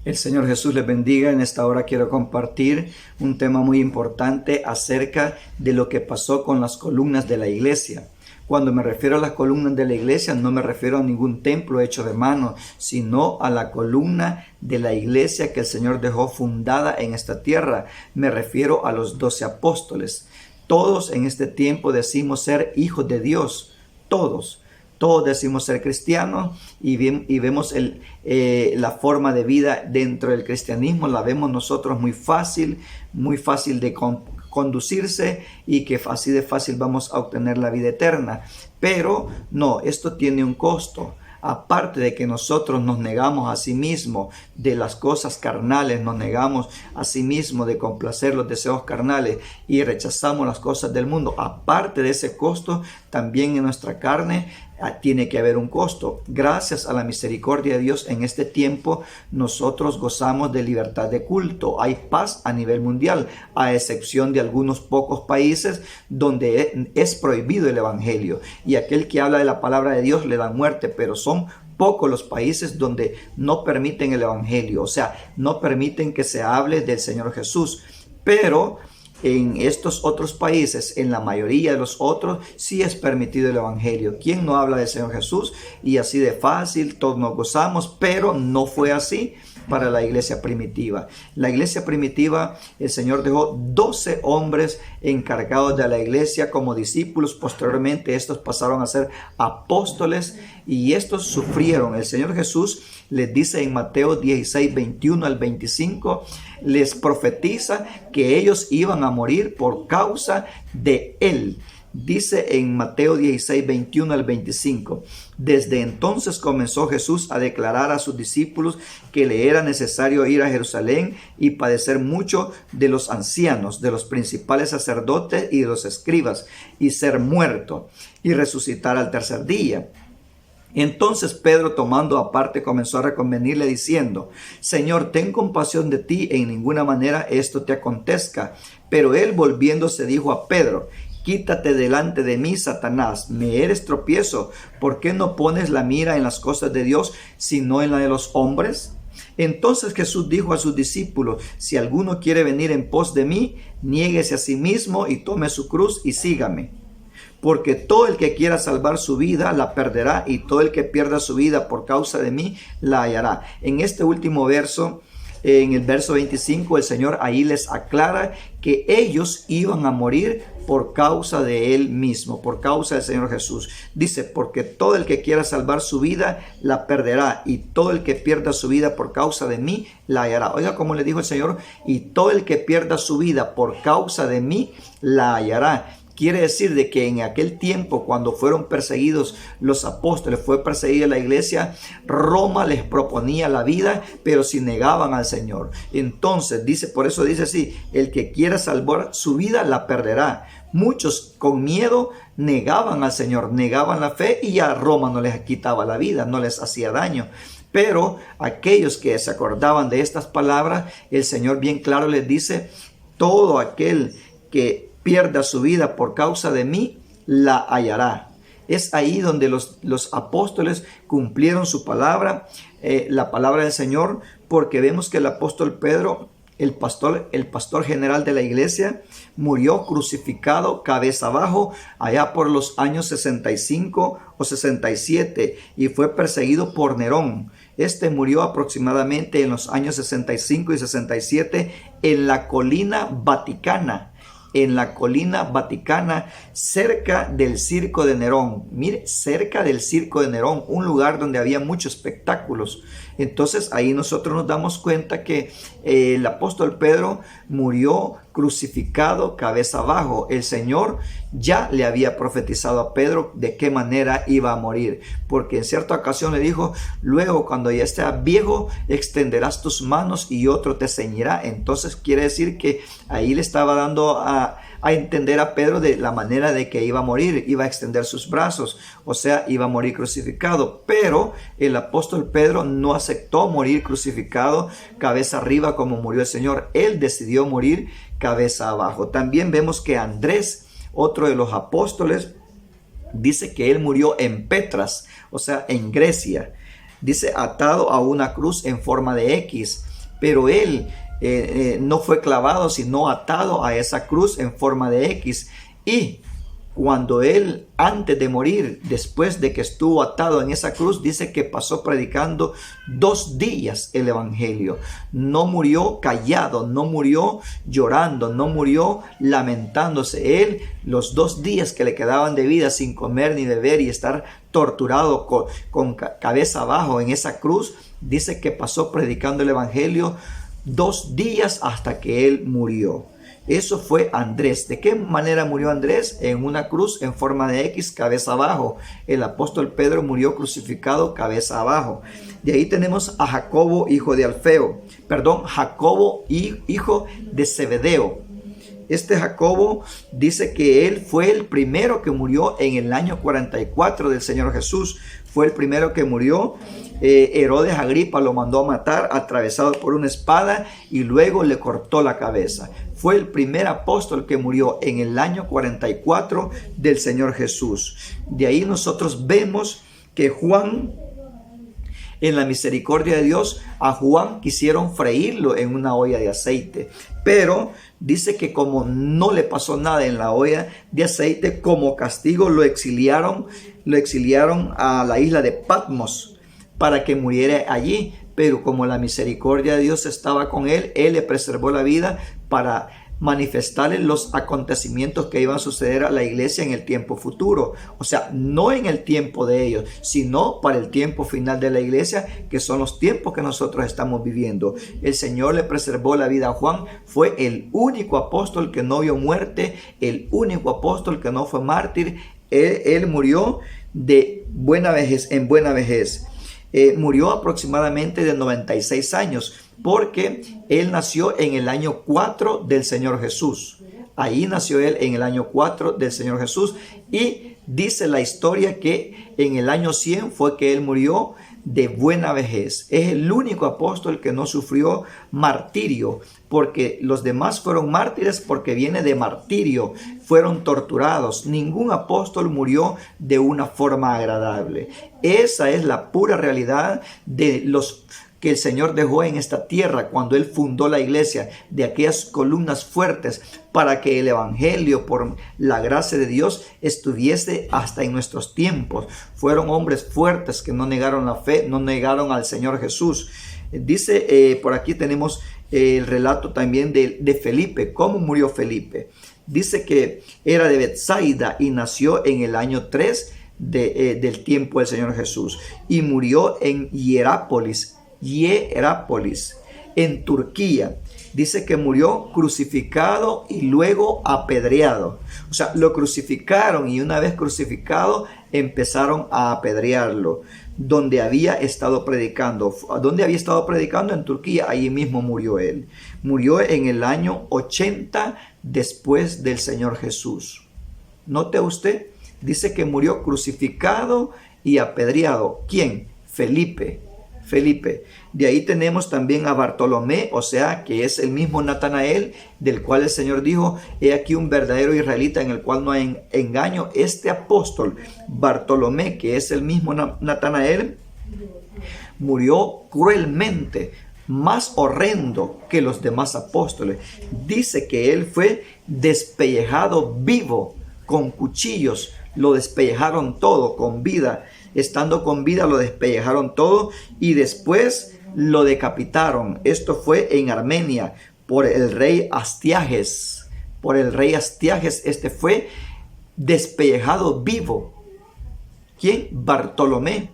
El Señor Jesús les bendiga. En esta hora quiero compartir un tema muy importante acerca de lo que pasó con las columnas de la iglesia. Cuando me refiero a las columnas de la iglesia, no me refiero a ningún templo hecho de mano, sino a la columna de la iglesia que el Señor dejó fundada en esta tierra. Me refiero a los 12 apóstoles. Todos en este tiempo decimos ser hijos de Dios. Todos. Todos decimos ser cristianos y vemos la forma de vida dentro del cristianismo. La vemos nosotros muy fácil de conducirse y que así de fácil vamos a obtener la vida eterna. Pero no, esto tiene un costo. Aparte de que nosotros nos negamos a sí mismos de las cosas carnales, nos negamos a sí mismos de complacer los deseos carnales y rechazamos las cosas del mundo, aparte de ese costo, también en nuestra carne tiene que haber un costo. Gracias a la misericordia de Dios en este tiempo nosotros gozamos de libertad de culto. Hay paz a nivel mundial, a excepción de algunos pocos países donde es prohibido el evangelio y aquel que habla de la palabra de Dios le dan muerte, pero son pocos los países donde no permiten el evangelio, o sea, no permiten que se hable del Señor Jesús. Pero en estos otros países, en la mayoría de los otros, sí es permitido el evangelio. ¿Quién no habla del Señor Jesús? Y así de fácil, todos nos gozamos, pero no fue así para la iglesia primitiva. La iglesia primitiva, el Señor dejó 12 hombres encargados de la iglesia como discípulos. Posteriormente estos pasaron a ser apóstoles y estos sufrieron. El Señor Jesús les dice en Mateo 16, 21 al 25, les profetiza que ellos iban a morir por causa de Él. Dice en Mateo 16, 21 al 25, desde entonces comenzó Jesús a declarar a sus discípulos que le era necesario ir a Jerusalén y padecer mucho de los ancianos, de los principales sacerdotes y de los escribas, y ser muerto y resucitar al tercer día. Entonces Pedro, tomando aparte, comenzó a reconvenirle diciendo: Señor, ten compasión de ti, en ninguna manera esto te acontezca. Pero él, volviéndose, dijo a Pedro: Quítate delante de mí, Satanás, me eres tropiezo. ¿Por qué no pones la mira en las cosas de Dios, sino en la de los hombres? Entonces Jesús dijo a sus discípulos: Si alguno quiere venir en pos de mí, niéguese a sí mismo y tome su cruz y sígame. Porque todo el que quiera salvar su vida la perderá, y todo el que pierda su vida por causa de mí la hallará. En este último verso, en el verso 25, el Señor ahí les aclara que ellos iban a morir por causa de Él mismo, por causa del Señor Jesús. Dice: porque todo el que quiera salvar su vida la perderá, y todo el que pierda su vida por causa de mí la hallará. Oiga cómo le dijo el Señor: y todo el que pierda su vida por causa de mí la hallará. Quiere decir de que en aquel tiempo, cuando fueron perseguidos los apóstoles, fue perseguida la iglesia, Roma les proponía la vida, pero si negaban al Señor. Entonces dice, por eso dice así: el que quiera salvar su vida la perderá. Muchos con miedo negaban al Señor, negaban la fe, y a Roma no les quitaba la vida, no les hacía daño. Pero aquellos que se acordaban de estas palabras, el Señor bien claro les dice: todo aquel que pierda su vida por causa de mí, la hallará. Es ahí donde los apóstoles cumplieron su palabra, la palabra del Señor, porque vemos que el apóstol Pedro, el pastor general de la iglesia, murió crucificado cabeza abajo allá por los años 65 o 67 y fue perseguido por Nerón. Este murió aproximadamente en los años 65 y 67 en la colina Vaticana. En la colina Vaticana, cerca del circo de Nerón. Mire, cerca del circo de Nerón, un lugar donde había muchos espectáculos. Entonces ahí nosotros nos damos cuenta que el apóstol Pedro murió crucificado cabeza abajo. El Señor ya le había profetizado a Pedro de qué manera iba a morir, porque en cierta ocasión le dijo: luego, cuando ya estés viejo, extenderás tus manos y otro te ceñirá. Entonces quiere decir que ahí le estaba dando a entender a Pedro de la manera de que iba a morir, iba a extender sus brazos, o sea, iba a morir crucificado. Pero el apóstol Pedro no aceptó morir crucificado cabeza arriba como murió el Señor. Él decidió morir cabeza abajo. También vemos que Andrés, otro de los apóstoles, dice que él murió en Petras, o sea, en Grecia. Dice: atado a una cruz en forma de X. pero él no fue clavado, sino atado a esa cruz en forma de X. Y cuando él, antes de morir, después de que estuvo atado en esa cruz, dice que pasó predicando 2 días el evangelio. No murió callado, no murió llorando, no murió lamentándose. Él, los 2 días que le quedaban de vida sin comer ni beber y estar torturado con cabeza abajo en esa cruz, dice que pasó predicando el evangelio 2 días hasta que él murió. Eso fue Andrés. ¿De qué manera murió Andrés? En una cruz en forma de X, cabeza abajo. El apóstol Pedro murió crucificado, cabeza abajo. De ahí tenemos a Jacobo, hijo de Alfeo. Jacobo, hijo de Zebedeo. Este Jacobo dice que él fue el primero que murió en el año 44 del Señor Jesús. Fue el primero que murió. Herodes Agripa lo mandó a matar, atravesado por una espada, y luego le cortó la cabeza. Fue el primer apóstol que murió en el año 44 del Señor Jesús. De ahí nosotros vemos que Juan, en la misericordia de Dios, a Juan quisieron freírlo en una olla de aceite. Pero dice que como no le pasó nada en la olla de aceite, como castigo lo exiliaron a la isla de Patmos para que muriera allí. Pero como la misericordia de Dios estaba con él, él le preservó la vida para manifestarle los acontecimientos que iban a suceder a la iglesia en el tiempo futuro. O sea, no en el tiempo de ellos, sino para el tiempo final de la iglesia, que son los tiempos que nosotros estamos viviendo. El Señor le preservó la vida a Juan. Fue el único apóstol que no vio muerte, el único apóstol que no fue mártir. Él murió de buena vejez, en buena vejez. Murió aproximadamente de 96 años, porque él nació en el año 4 del Señor Jesús. Ahí nació él en el año 4 del Señor Jesús, y dice la historia que en el año 100 fue que él murió de buena vejez. Es el único apóstol que no sufrió martirio, porque los demás fueron mártires porque viene de martirio, fueron torturados. Ningún apóstol murió de una forma agradable. Esa es la pura realidad de los que el Señor dejó en esta tierra cuando Él fundó la iglesia, de aquellas columnas fuertes para que el evangelio, por la gracia de Dios, estuviese hasta en nuestros tiempos. Fueron hombres fuertes que no negaron la fe, no negaron al Señor Jesús. Dice, por aquí tenemos el relato también de Felipe. ¿Cómo murió Felipe? Dice que era de Betsaida y nació en el año 3 del tiempo del Señor Jesús, y murió en Hierápolis, en Turquía. Dice que murió crucificado y luego apedreado. O sea, lo crucificaron, y una vez crucificado empezaron a apedrearlo. Donde había estado predicando. ¿Dónde había estado predicando? En Turquía. Allí mismo murió él. Murió en el año 80 después del Señor Jesús. Note usted, dice que murió crucificado y apedreado. ¿Quién? Felipe. De ahí tenemos también a Bartolomé, o sea, que es el mismo Natanael, del cual el Señor dijo: he aquí un verdadero israelita en el cual no hay engaño. Este apóstol Bartolomé, que es el mismo Natanael, murió cruelmente, más horrendo que los demás apóstoles. Dice que él fue despellejado vivo con cuchillos. Lo despellejaron todo con vida. Estando con vida lo despellejaron todo, y después lo decapitaron. Esto fue en Armenia por el rey Astiages. Este fue despellejado vivo. ¿Quién? Bartolomé.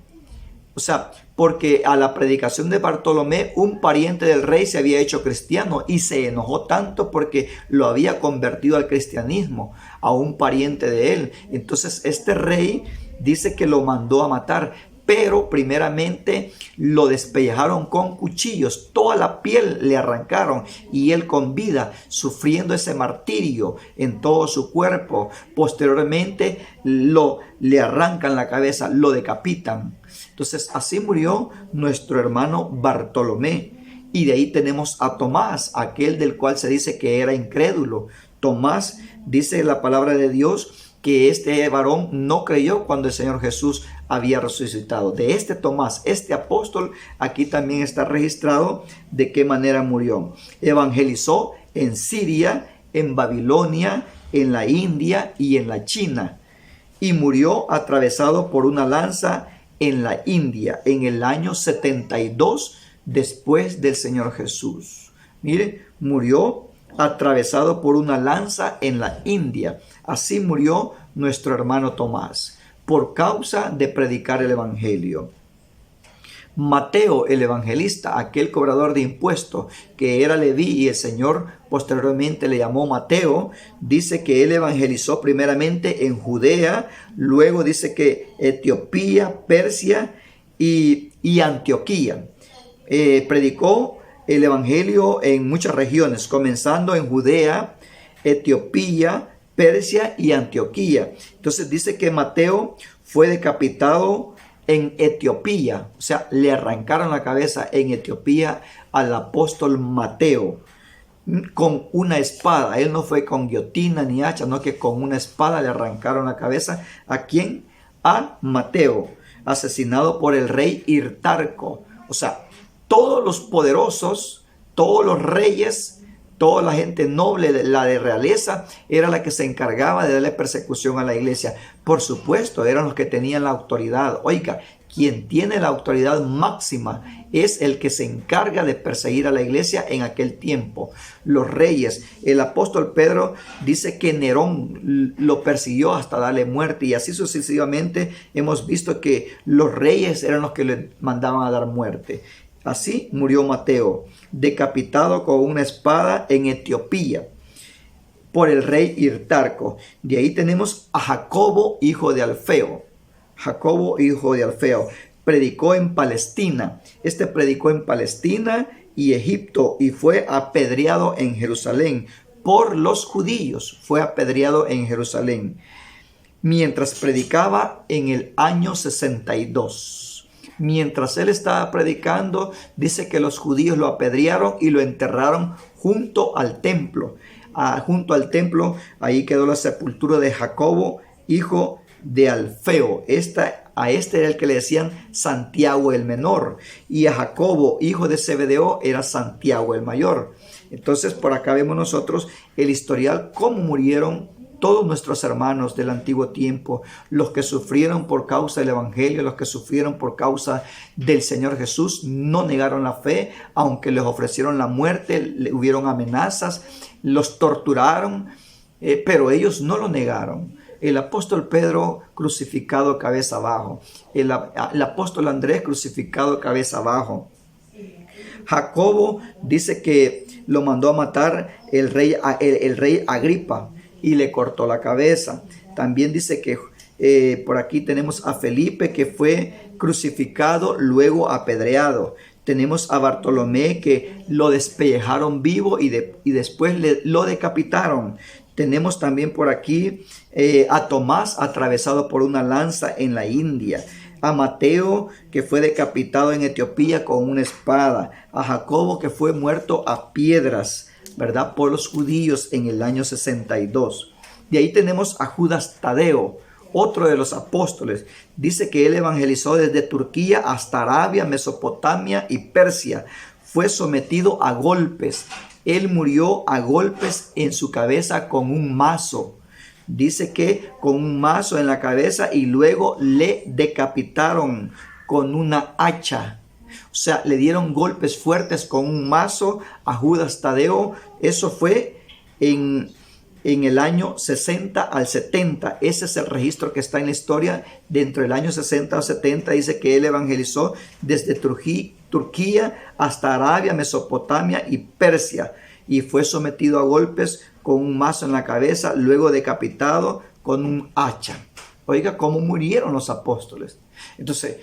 O sea, porque a la predicación de Bartolomé, un pariente del rey se había hecho cristiano y se enojó tanto porque lo había convertido al cristianismo, a un pariente de él. Entonces este rey dice que lo mandó a matar, pero primeramente lo despellejaron con cuchillos, toda la piel le arrancaron, y él con vida, sufriendo ese martirio en todo su cuerpo. Posteriormente le arrancan la cabeza, lo decapitan. Entonces así murió nuestro hermano Bartolomé. Y de ahí tenemos a Tomás, aquel del cual se dice que era incrédulo. Tomás, dice la palabra de Dios, que este varón no creyó cuando el Señor Jesús había resucitado. De este Tomás, este apóstol, aquí también está registrado de qué manera murió. Evangelizó en Siria, en Babilonia, en la India y en la China. Y murió atravesado por una lanza en la India, en el año 72 después del Señor Jesús. Mire, murió atravesado por una lanza en la India. Así murió nuestro hermano Tomás, por causa de predicar el Evangelio. Mateo, el evangelista, aquel cobrador de impuestos que era Leví y el Señor posteriormente le llamó Mateo, dice que él evangelizó primeramente en Judea, luego dice que Etiopía, Persia y Antioquía. Predicó el evangelio en muchas regiones, comenzando en Judea, Etiopía, Persia y Antioquía. Entonces dice que Mateo fue decapitado en Etiopía, o sea, le arrancaron la cabeza en Etiopía al apóstol Mateo con una espada. Él no fue con guillotina ni hacha, no, que con una espada le arrancaron la cabeza. ¿A quién? A Mateo, asesinado por el rey Hirtarco. O sea, todos los poderosos, todos los reyes, toda la gente noble, la de realeza, era la que se encargaba de darle persecución a la iglesia. Por supuesto, eran los que tenían la autoridad. Oiga, quien tiene la autoridad máxima es el que se encarga de perseguir a la iglesia en aquel tiempo. Los reyes. El apóstol Pedro dice que Nerón lo persiguió hasta darle muerte, y así sucesivamente hemos visto que los reyes eran los que le mandaban a dar muerte. Así murió Mateo, decapitado con una espada en Etiopía por el rey Hirtarco. De ahí tenemos a Jacobo, hijo de Alfeo. Jacobo, hijo de Alfeo, predicó en Palestina. Este predicó en Palestina y Egipto y fue apedreado en Jerusalén por los judíos. Fue apedreado en Jerusalén mientras predicaba en el año 62. Mientras él estaba predicando, dice que los judíos lo apedrearon y lo enterraron junto al templo. Junto al templo, ahí quedó la sepultura de Jacobo, hijo de Alfeo. A este era el que le decían Santiago el menor, y a Jacobo, hijo de Zebedeo, era Santiago el mayor. Entonces, por acá vemos nosotros el historial, cómo murieron todos nuestros hermanos del antiguo tiempo, los que sufrieron por causa del Evangelio, los que sufrieron por causa del Señor Jesús, no negaron la fe, aunque les ofrecieron la muerte, le hubieron amenazas, los torturaron, pero ellos no lo negaron. El apóstol Pedro crucificado cabeza abajo, el apóstol Andrés crucificado cabeza abajo. Jacobo dice que lo mandó a matar el rey Agripa y le cortó la cabeza. También dice que por aquí tenemos a Felipe, que fue crucificado, luego apedreado. Tenemos a Bartolomé, que lo despellejaron vivo y después lo decapitaron. Tenemos también por aquí a Tomás, atravesado por una lanza en la India. A Mateo, que fue decapitado en Etiopía con una espada. A Jacobo, que fue muerto a piedras, ¿verdad?, por los judíos en el año 62. De ahí tenemos a Judas Tadeo, otro de los apóstoles. Dice que él evangelizó desde Turquía hasta Arabia, Mesopotamia y Persia. Fue sometido a golpes. Él murió a golpes en su cabeza con un mazo. Dice que con un mazo en la cabeza, y luego le decapitaron con una hacha. O sea, le dieron golpes fuertes con un mazo a Judas Tadeo. Eso fue en el año 60 al 70. Ese es el registro que está en la historia. Dentro del año 60 al 70 dice que él evangelizó desde Turquía hasta Arabia, Mesopotamia y Persia. Y fue sometido a golpes con un mazo en la cabeza, luego decapitado con un hacha. Oiga, cómo murieron los apóstoles. Entonces,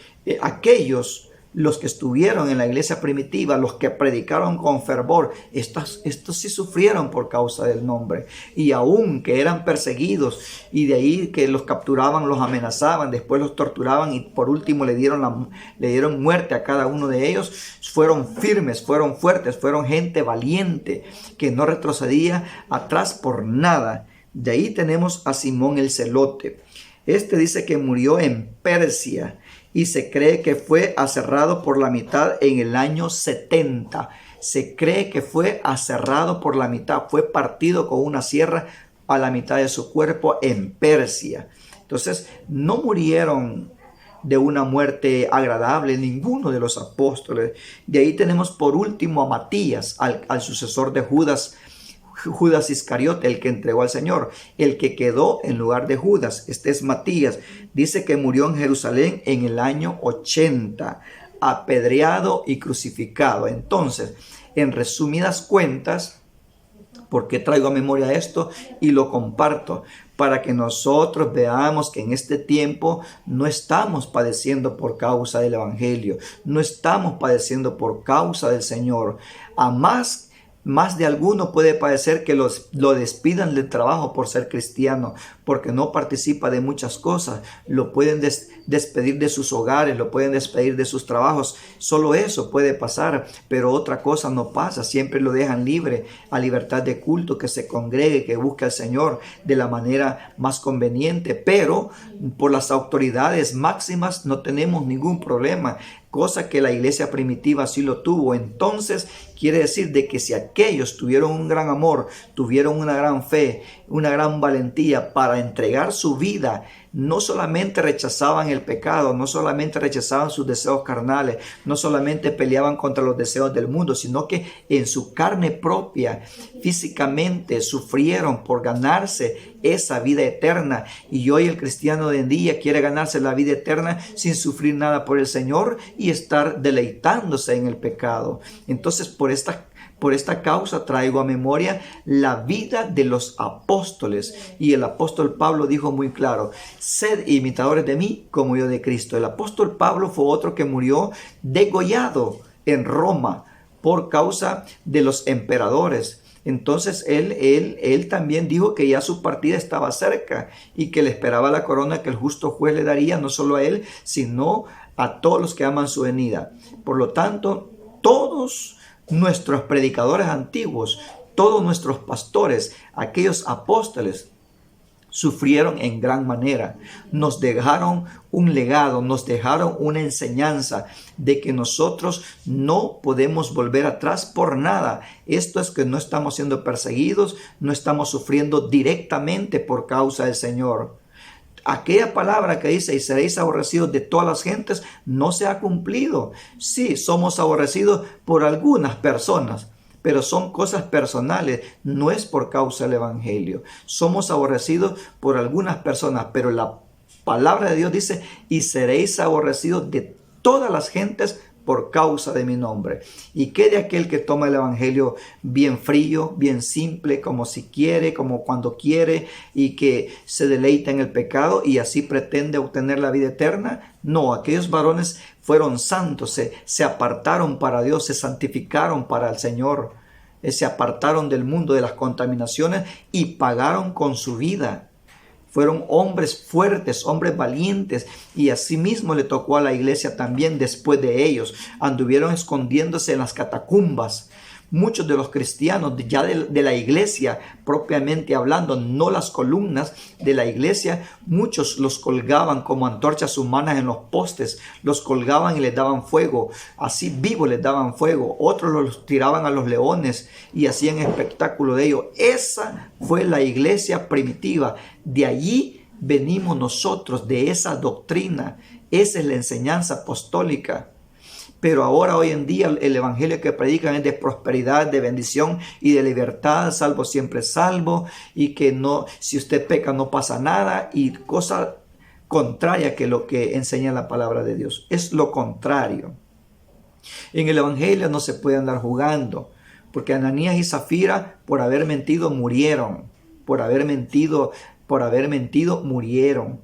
los que estuvieron en la iglesia primitiva, los que predicaron con fervor, estos sí sufrieron por causa del nombre. Y aún que eran perseguidos, y de ahí que los capturaban, los amenazaban, después los torturaban y por último le dieron muerte a cada uno de ellos, fueron firmes, fueron fuertes, fueron gente valiente que no retrocedía atrás por nada. De ahí tenemos a Simón el Celote. Este dice que murió en Persia y se cree que fue aserrado por la mitad en el año 70. Se cree que fue aserrado por la mitad, fue partido con una sierra a la mitad de su cuerpo en Persia. Entonces, no murieron de una muerte agradable ninguno de los apóstoles. De ahí tenemos por último a Matías, al sucesor de Judas Iscariote, el que entregó al Señor, el que quedó en lugar de Judas. Este es Matías. Dice que murió en Jerusalén en el año 80, apedreado y crucificado. Entonces, en resumidas cuentas, ¿por qué traigo a memoria esto y lo comparto? Para que nosotros veamos que en este tiempo no estamos padeciendo por causa del Evangelio, no estamos padeciendo por causa del Señor. A más de alguno puede padecer que lo despidan del trabajo por ser cristiano, porque no participa de muchas cosas. Lo pueden despedir de sus hogares, lo pueden despedir de sus trabajos. Solo eso puede pasar, pero otra cosa no pasa. Siempre lo dejan libre, a libertad de culto, que se congregue, que busque al Señor de la manera más conveniente. Pero por las autoridades máximas no tenemos ningún problema, cosa que la iglesia primitiva sí lo tuvo. Entonces quiere decir de que si aquellos tuvieron un gran amor, tuvieron una gran fe, una gran valentía para entregar su vida, no solamente rechazaban el pecado, no solamente rechazaban sus deseos carnales, no solamente peleaban contra los deseos del mundo, sino que en su carne propia, físicamente, sufrieron por ganarse esa vida eterna. Y hoy el cristiano de hoy en día quiere ganarse la vida eterna sin sufrir nada por el Señor y estar deleitándose en el pecado. Entonces, por esta causa traigo a memoria la vida de los apóstoles. Y el apóstol Pablo dijo muy claro: sed imitadores de mí como yo de Cristo. El apóstol Pablo fue otro que murió degollado en Roma por causa de los emperadores. Entonces él también dijo que ya su partida estaba cerca y que le esperaba la corona que el justo juez le daría, no solo a él, sino a todos los que aman su venida. Por lo tanto, todos nuestros predicadores antiguos, todos nuestros pastores, aquellos apóstoles, sufrieron en gran manera. Nos dejaron un legado, nos dejaron una enseñanza de que nosotros no podemos volver atrás por nada. Esto es que no estamos siendo perseguidos, no estamos sufriendo directamente por causa del Señor. Aquella palabra que dice: y seréis aborrecidos de todas las gentes, no se ha cumplido. Sí, somos aborrecidos por algunas personas, pero son cosas personales, no es por causa del Evangelio. Somos aborrecidos por algunas personas, pero la palabra de Dios dice: y seréis aborrecidos de todas las gentes por causa de mi nombre. ¿Y qué de aquel que toma el Evangelio bien frío, bien simple, como si quiere, como cuando quiere, y que se deleita en el pecado y así pretende obtener la vida eterna? No, aquellos varones fueron santos, se apartaron para Dios, se santificaron para el Señor, se apartaron del mundo, de las contaminaciones, y pagaron con su vida. Fueron hombres fuertes, hombres valientes, y asimismo le tocó a la iglesia también después de ellos. Anduvieron escondiéndose en las catacumbas. Muchos de los cristianos ya de la iglesia propiamente hablando, no las columnas de la iglesia, muchos los colgaban como antorchas humanas en los postes, los colgaban y les daban fuego, así vivos les daban fuego. Otros los tiraban a los leones y hacían espectáculo de ello. Esa fue la iglesia primitiva. De allí venimos nosotros, de esa doctrina. Esa es la enseñanza apostólica. Pero ahora, hoy en día, el evangelio que predican es de prosperidad, de bendición y de libertad, salvo siempre salvo, y que no, si usted peca no pasa nada, y cosa contraria que lo que enseña la palabra de Dios. Es lo contrario. En el evangelio no se puede andar jugando, porque Ananías y Zafira, por haber mentido, murieron. Por haber mentido, murieron.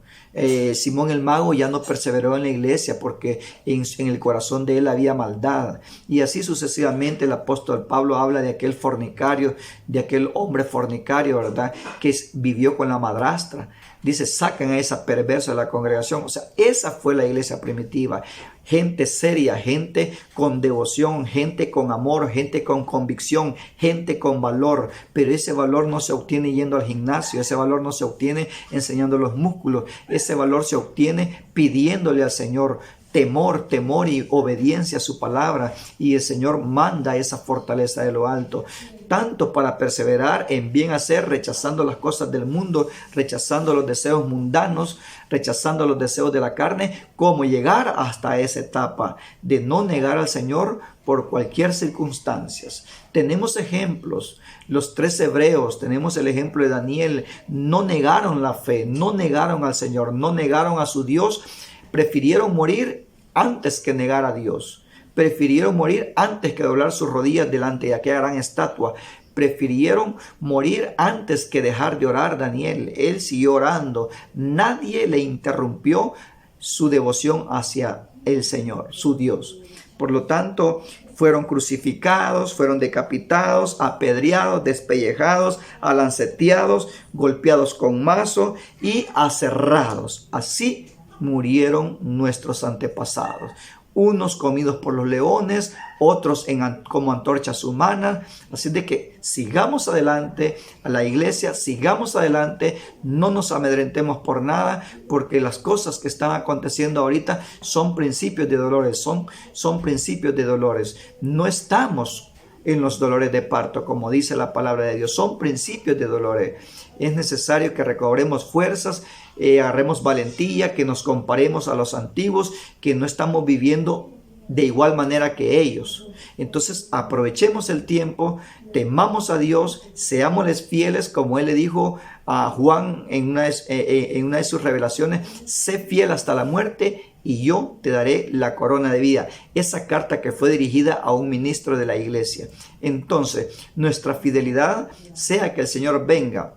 Simón el mago ya no perseveró en la iglesia porque en el corazón de él había maldad. Y así sucesivamente el apóstol Pablo habla de aquel fornicario, de aquel hombre fornicario, ¿verdad? Que vivió con la madrastra. Dice, sacan a esa perversa de la congregación. O sea, esa fue la iglesia primitiva. Gente seria, gente con devoción, gente con amor, gente con convicción, gente con valor. Pero ese valor no se obtiene yendo al gimnasio, ese valor no se obtiene enseñando los músculos, ese valor se obtiene pidiéndole al Señor temor y obediencia a su palabra. Y el Señor manda esa fortaleza de lo alto, tanto para perseverar en bien hacer, rechazando las cosas del mundo, rechazando los deseos mundanos, rechazando los deseos de la carne, como llegar hasta esa etapa de no negar al Señor por cualquier circunstancia. Tenemos ejemplos, los 3 hebreos, tenemos el ejemplo de Daniel, no negaron la fe, no negaron al Señor, no negaron a su Dios, prefirieron morir antes que negar a Dios. Prefirieron morir antes que doblar sus rodillas delante de aquella gran estatua. Prefirieron morir antes que dejar de orar. Daniel, él siguió orando. Nadie le interrumpió su devoción hacia el Señor, su Dios. Por lo tanto, fueron crucificados, fueron decapitados, apedreados, despellejados, alanceteados, golpeados con mazo y aserrados. Así murieron nuestros antepasados. Unos comidos por los leones, otros como antorchas humanas. Así de que sigamos adelante a la iglesia, sigamos adelante, no nos amedrentemos por nada, porque las cosas que están aconteciendo ahorita son principios de dolores, son principios de dolores. No estamos en los dolores de parto, como dice la palabra de Dios, son principios de dolores. Es necesario que recobremos fuerzas, agarremos valentía, que nos comparemos a los antiguos, que no estamos viviendo de igual manera que ellos. Entonces aprovechemos el tiempo, temamos a Dios, seámosles fieles, como Él le dijo a Juan en una de sus revelaciones: sé fiel hasta la muerte y yo te daré la corona de vida. Esa carta que fue dirigida a un ministro de la iglesia. Entonces, nuestra fidelidad, sea que el Señor venga,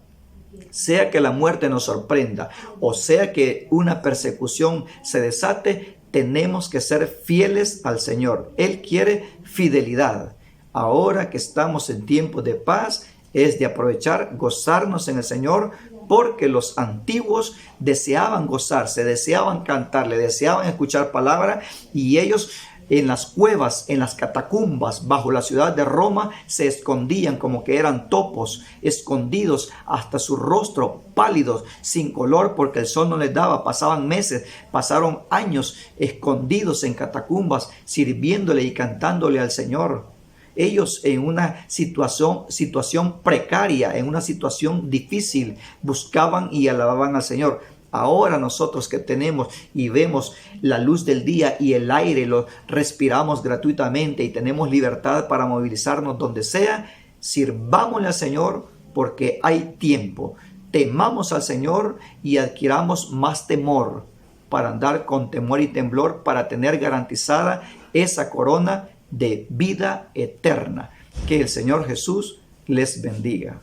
sea que la muerte nos sorprenda, o sea que una persecución se desate, tenemos que ser fieles al Señor. Él quiere fidelidad. Ahora que estamos en tiempos de paz, es de aprovechar, gozarnos en el Señor, porque los antiguos deseaban gozarse, deseaban cantarle, deseaban escuchar palabra, y ellos en las cuevas, en las catacumbas, bajo la ciudad de Roma, se escondían como que eran topos, escondidos hasta su rostro, pálidos, sin color, porque el sol no les daba. Pasaban meses, pasaron años escondidos en catacumbas, sirviéndole y cantándole al Señor. Ellos en una situación precaria, en una situación difícil, buscaban y alababan al Señor. Ahora nosotros que tenemos y vemos la luz del día y el aire lo respiramos gratuitamente y tenemos libertad para movilizarnos donde sea, sirvámosle al Señor porque hay tiempo. Temamos al Señor y adquiramos más temor para andar con temor y temblor, para tener garantizada esa corona de vida eterna. Que el Señor Jesús les bendiga.